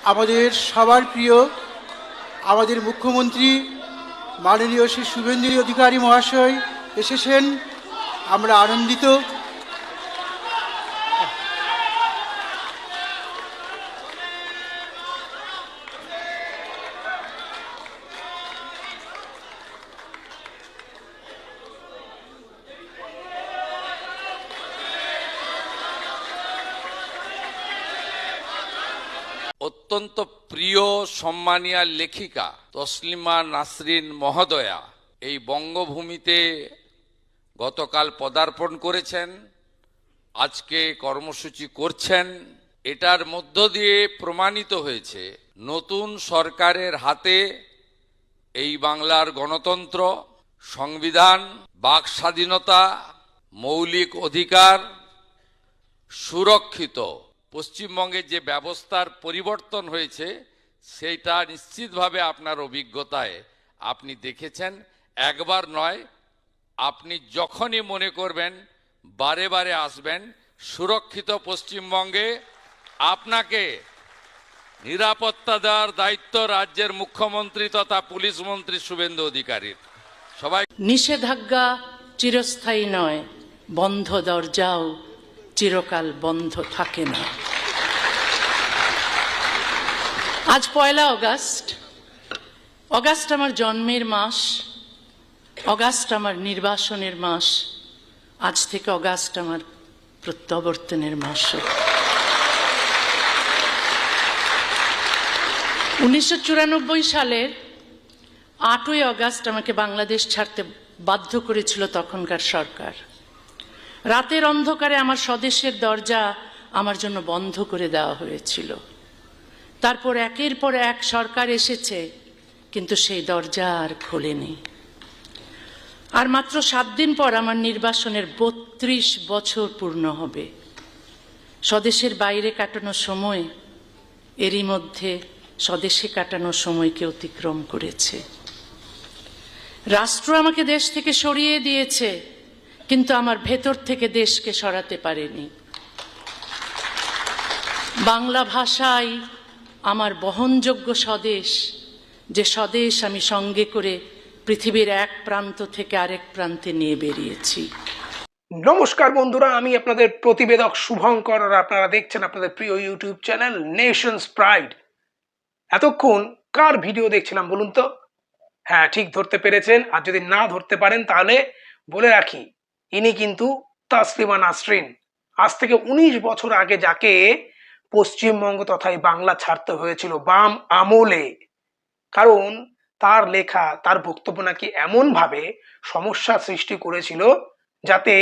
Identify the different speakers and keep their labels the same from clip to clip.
Speaker 1: আমাদের সবার প্রিয় আমাদের মুখ্যমন্ত্রী মাননীয় শ্রী শুভেন্দু অধিকারী মহাশয় এসেছেন। আমরা আনন্দিত।
Speaker 2: অত্যন্ত প্রিয় সম্মানীয় লেখিকা তসলিমা নাসরিন মহোদয়া এই বঙ্গভূমিতে গতকাল পদার্পণ করেছেন, আজকে কর্মসূচি করছেন। এটার মধ্য দিয়ে প্রমাণিত হয়েছে নতুন সরকারের হাতে এই বাংলার গণতন্ত্র, সংবিধান, বাক স্বাধীনতা, মৌলিক অধিকার সুরক্ষিত। পশ্চিমবঙ্গের যে ব্যবস্থার পরিবর্তন হয়েছে সেইটা নিশ্চিতভাবে আপনার অভিজ্ঞতায় আপনি দেখেছেন। একবার নয়, আপনি যখনই মনে করবেন বারে বারে আসবেন। সুরক্ষিত পশ্চিমবঙ্গে আপনাকে নিরাপত্তা দেওয়ার দায়িত্ব রাজ্যের মুখ্যমন্ত্রী তথা পুলিশ মন্ত্রী শুভেন্দু অধিকারীর। সবাই
Speaker 3: নিষেধাজ্ঞা চিরস্থায়ী নয়, বন্ধ দরজাও চিরকাল বন্ধ থাকে না। আজ 1 অগাস্ট। অগাস্ট আমার জন্মের মাস, অগাস্ট আমার নির্বাসনের মাস, আজ থেকে অগাস্ট আমার প্রত্যাবর্তনের মাস। 1994 সালের 8ই অগাস্ট আমাকে বাংলাদেশ ছাড়তে বাধ্য করেছিল তখনকার সরকার। রাতের অন্ধকারে আমার স্বদেশের দরজা আমার জন্য বন্ধ করে দেওয়া হয়েছিল। তারপর একের পর এক সরকার এসেছে, কিন্তু সেই দরজা আর খোলেনি। আর মাত্র 7 দিন পর আমার নির্বাসনের 32 বছর পূর্ণ হবে। স্বদেশের বাইরে কাটানো সময় এরই মধ্যে স্বদেশে কাটানো সময়কে অতিক্রম করেছে। রাষ্ট্র আমাকে দেশ থেকে সরিয়ে দিয়েছে, কিন্তু আমার ভেতর থেকে দেশকে সরাতে পারেনি। বাংলা ভাষাই আমার বহনযোগ্য স্বদেশ, যে স্বদেশ আমি সঙ্গে করে পৃথিবীর এক প্রান্ত থেকে আরেক প্রান্তে নিয়ে বেরিয়েছি।
Speaker 4: নমস্কার বন্ধুরা, আমি আপনাদের প্রতিবেদক শুভঙ্কর, আর আপনারা দেখছেন আপনাদের প্রিয় ইউটিউব চ্যানেল নেশনস প্রাইড। এতক্ষণ কার ভিডিও দেখছিলাম বলুন তো? হ্যাঁ, ঠিক ধরতে পেরেছেন। আর যদি না ধরতে পারেন তাহলে বলে রাখি, ইনি কিন্তু তসলিমা নাসরিন। আজ থেকে 19 বছর আগে যাকে পশ্চিমবঙ্গ তথা বাংলা ছাড়তে হয়েছিল বাম আমলে, কারণ তার লেখা, তার বক্তব্য নাকি এমনভাবে সমস্যা সৃষ্টি করেছিল যাতে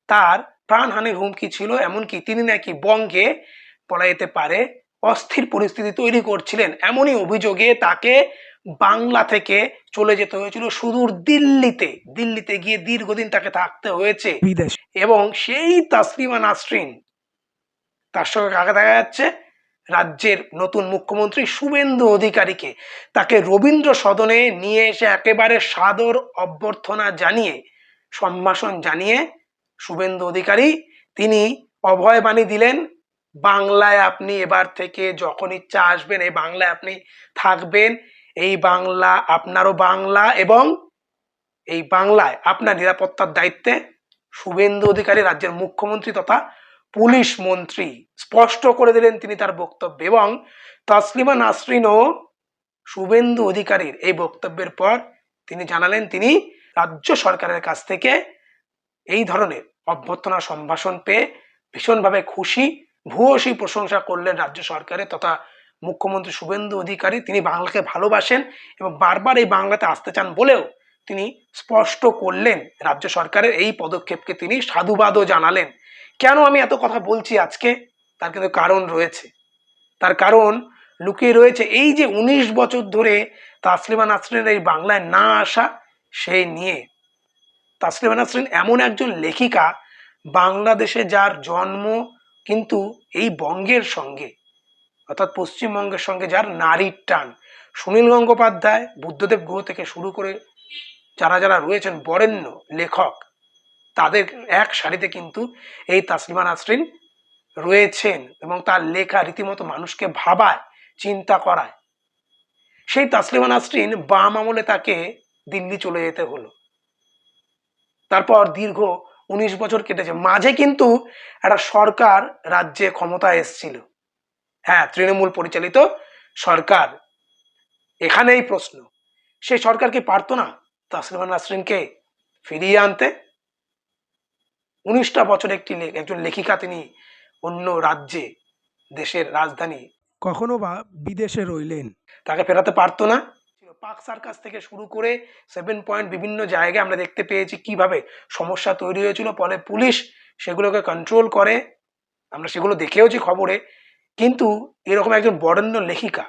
Speaker 4: তার প্রাণহানির হুমকি ছিল। এমনকি তিনি নাকি বঙ্গে পলাইতে পারে অস্থির পরিস্থিতি তৈরি করছিলেন। এমনই অভিযোগে তাকে বাংলা থেকে চলে যেতে হয়েছিল সুদূর দিল্লিতে। দিল্লিতে গিয়ে দীর্ঘদিন তাকে থাকতে হয়েছে বিদেশে। এবং সেই তসলিমা নাসরিন, তার সঙ্গে কাকে দেখা যাচ্ছে? রাজ্যের নতুন মুখ্যমন্ত্রী শুভেন্দু অধিকারীকে। তাকে রবীন্দ্র সদনে নিয়ে এসে একেবারে সাদর অভ্যর্থনা জানিয়ে, সম্ভাষণ জানিয়ে শুভেন্দু অধিকারী তিনি অভয়বাণী দিলেন, বাংলায় আপনি এবার থেকে যখন ইচ্ছা আসবেন, এই বাংলায় আপনি থাকবেন, এই বাংলা আপনারও বাংলা, এবং এই বাংলায় আপনার নিরাপত্তার দায়িত্বে শুভেন্দু অধিকারী রাজ্যের মুখ্যমন্ত্রী তথা পুলিশ মন্ত্রী। স্পষ্ট করে দিলেন তিনি তার বক্তব্যে। এবং তসলিমা নাসরিন ও শুভেন্দু অধিকারীর এই বক্তব্যের পর তিনি জানালেন তিনি রাজ্য সরকারের কাছ থেকে এই ধরনের অভ্যর্থনা সম্ভাষণ পেয়ে ভীষণভাবে খুশি। ভূয়সী প্রশংসা করলেন রাজ্য সরকারের তথা মুখ্যমন্ত্রী শুভেন্দু অধিকারী। তিনি বাংলাকে ভালোবাসেন এবং বারবার এই বাংলাতে আসতে চান বলেও তিনি স্পষ্ট করলেন। রাজ্য সরকারের এই পদক্ষেপকে তিনি সাধুবাদও জানালেন। কেন আমি এত কথা বলছি আজকে? তার কিন্তু কারণ রয়েছে। তার কারণ লুকিয়ে রয়েছে এই যে 19 বছর ধরে তসলিমা নাসরিনের এই বাংলায় না আসা, সেই নিয়ে। তসলিমা নাসরিন এমন একজন লেখিকা, বাংলাদেশে যার জন্ম, কিন্তু এই বঙ্গের সঙ্গে অর্থাৎ পশ্চিমবঙ্গের সঙ্গে যার নারীর টান। সুনীল গঙ্গোপাধ্যায়, বুদ্ধদেব গুহ থেকে শুরু করে যারা যারা রয়েছেন বরেণ্য লেখক, তাদের এক সারিতে কিন্তু এই তসলিমা নাসরিন রয়েছেন এবং তার লেখা রীতিমতো মানুষকে ভাবায়। চিন্তা করায়। সেই তাসলিমা নাসরিন বাম আমলে তাকে দিল্লি চলে যেতে হলো। তারপর দীর্ঘ 19 বছর কেটেছে, মাঝে কিন্তু একটা সরকার রাজ্যে ক্ষমতায় এসেছিল, হ্যাঁ, তৃণমূল পরিচালিত সরকার। এখানেই প্রশ্ন, সেই সরকার কি পারতো না তাসলিমা নাসরিনকে ফিরিয়ে আনতে? 19টা বছর একজন লেখিকা তিনি অন্য রাজ্যে, দেশের রাজধানী কখনো বা বিদেশে রইলেন, তাকে ফেরাতে পারতো না? পাক সার্কাস থেকে শুরু করে 7 পয়েন্ট বিভিন্ন জায়গায় আমরা দেখতে পেয়েছি কিভাবে সমস্যা তৈরি হয়েছিল, ফলে পুলিশ সেগুলোকে কন্ট্রোল করে, আমরা সেগুলো দেখেওছি খবরে। কিন্তু এরকম একজন বরেণ্য লেখিকা,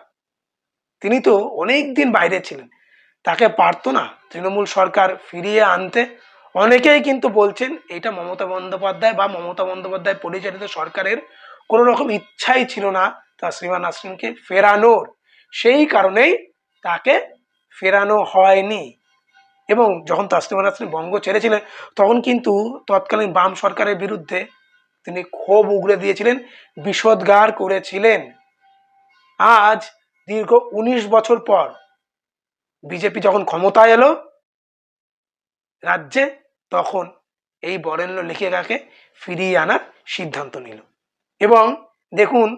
Speaker 4: তিনি তো অনেক দিন বাইরে ছিলেন, তাকে পারতো না তৃণমূল সরকার ফিরিয়ে আনতে? অনেকেই কিন্তু বলছেন এটা মমতা বন্দ্যোপাধ্যায় বা মমতা বন্দ্যোপাধ্যায় পরিচালিত সরকারের কোনো রকম ইচ্ছাই ছিল না তাসলিমা নাসরিনকে ফেরানোর, সেই কারণেই তাকে ফেরানো হয়নি। এবং যখন তাসলিমা নাসরিন বঙ্গ ছেড়েছিলেন তখন কিন্তু তৎকালীন বাম সরকারের বিরুদ্ধে তিনি ক্ষোভ উগরে দিয়েছিলেন, বিষোদ্গার করেছিলেন। আজ দীর্ঘ 19 বছর পর বিজেপি যখন ক্ষমতায় এলো রাজ্যে, তখন এই বরেণ্য লেখিকাকে ফিরিয়ে আনার সিদ্ধান্ত নিল। এবং দেখুন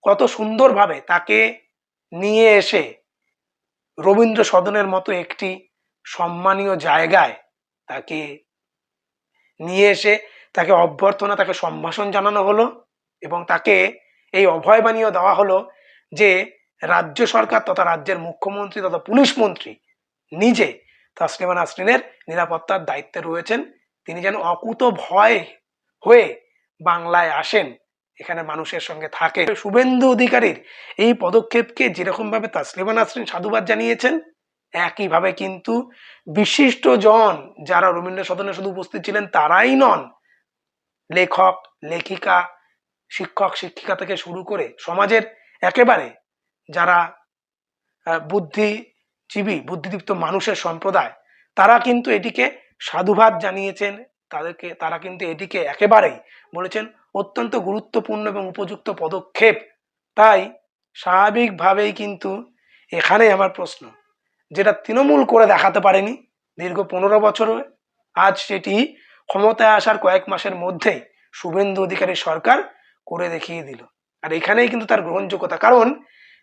Speaker 4: কত সুন্দরভাবে তাকে নিয়ে এসে রবীন্দ্র সদনের মতো একটি সম্মানীয় জায়গায় তাকে নিয়ে এসে তাকে অভ্যর্থনা, তাকে সম্ভাষণ জানানো হলো এবং তাকে এই অভয়বাণীও দেওয়া হলো যে রাজ্য সরকার তথা রাজ্যের মুখ্যমন্ত্রী তথা পুলিশ মন্ত্রী নিজে তাসলিমা নাসরিনের নিরাপত্তার দায়িত্বে রয়েছেন। তিনি যেন অকুত ভয় হয়ে বাংলায় আসেন, এখানে মানুষের সঙ্গে থাকে। শুভেন্দু অধিকারীর এই পদক্ষেপকে যেরকম ভাবে তাসলিমা নাসরিন সাধুবাদ জানিয়েছেন, একইভাবে কিন্তু বিশিষ্ট জন যারা রবীন্দ্র সদনে শুধু উপস্থিত ছিলেন তারাই নন, লেখক, লেখিকা, শিক্ষক, শিক্ষিকা থেকে শুরু করে সমাজের একেবারে যারা বুদ্ধিজীবী, বুদ্ধিদীপ্ত মানুষের সম্প্রদায়, তারা কিন্তু এটিকে সাধুবাদ জানিয়েছেন। তারা কিন্তু এটিকে একেবারেই বলেছেন অত্যন্ত গুরুত্বপূর্ণ এবং উপযুক্ত পদক্ষেপ। তাই স্বাভাবিকভাবেই কিন্তু এখানে আমার প্রশ্ন, যেটা তৃণমূল করে দেখাতে পারেনি দীর্ঘ 15 বছরে, আজ সেটি ক্ষমতায় আসার কয়েক মাসের মধ্যেই শুভেন্দু অধিকারী সরকার করে দেখিয়ে দিল। আর এখানেই কিন্তু তার গ্রহণযোগ্যতা, কারণ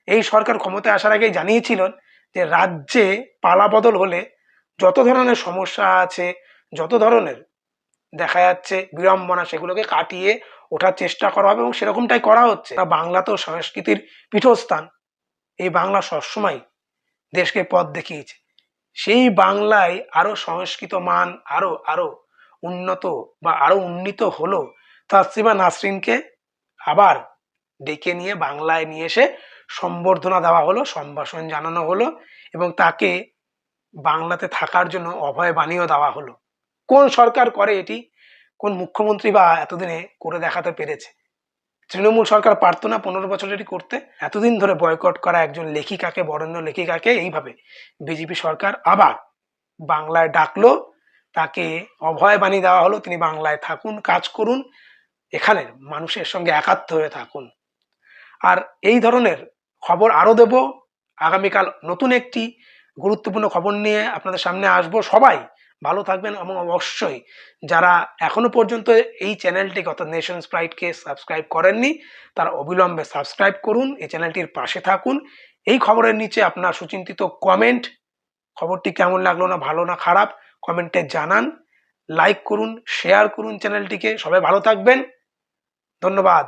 Speaker 4: এই সরকার ক্ষমতায় আসার আগেই জানিয়েছিলেন যে রাজ্যে পালাবদল হলে যত ধরনের সমস্যা আছে, যত ধরনের দেখা যাচ্ছে বিড়ম্বনা, সেগুলোকে কাটিয়ে ওঠার চেষ্টা করা হবে এবং সেরকমটাই করা হচ্ছে। বাংলা তো সংস্কৃতির পীঠস্থান, এই বাংলা সবসময় দেশকে পথ দেখিয়েছে। সেই বাংলায় আরো সংস্কৃত মান আরো আরো উন্নত বা আরো উন্নীত হলো তাসলিমা নাসরিনকে আবার ডেকে নিয়ে বাংলায় নিয়ে এসে সম্বর্ধনা দেওয়া হলো, সম্ভাষণ জানানো হলো এবং তাকে বাংলাতে থাকার জন্য অভয় বাণীও দেওয়া হলো। কোন সরকার করে এটি? কোন মুখ্যমন্ত্রী বা এতদিনে করে দেখাতে পেরেছে? তৃণমূল সরকার পারতো না 15 বছর এটি করতে? এতদিন ধরে বয়কট করা একজন লেখিকাকে, বরেণ্য লেখিকাকে এইভাবে বিজেপি সরকার আবার বাংলায় ডাকলো, তাকে অভয় বাণী দেওয়া হলো, তিনি বাংলায় থাকুন, কাজ করুন, এখানে মানুষের সঙ্গে একাত্ম হয়ে থাকুন। আর এই ধরনের খবর আরো দেব আগামীকাল, নতুন একটি গুরুত্বপূর্ণ খবর নিয়ে আপনাদের সামনে আসবো। সবাই ভালো থাকবেন এবং অবশ্যই যারা এখনো পর্যন্ত এই চ্যানেলটিকে অর্থাৎ নেশনস প্রাইডকে সাবস্ক্রাইব করেননি তারা অবিলম্বে সাবস্ক্রাইব করুন, এই চ্যানেলটির পাশে থাকুন। এই খবরের নিচে আপনার সুচিন্তিত কমেন্ট, খবরটি কেমন লাগলো, না ভালো না খারাপ, কমেন্টে জানান। লাইক করুন, শেয়ার করুন চ্যানেলটিকে। সবাই ভালো থাকবেন, ধন্যবাদ।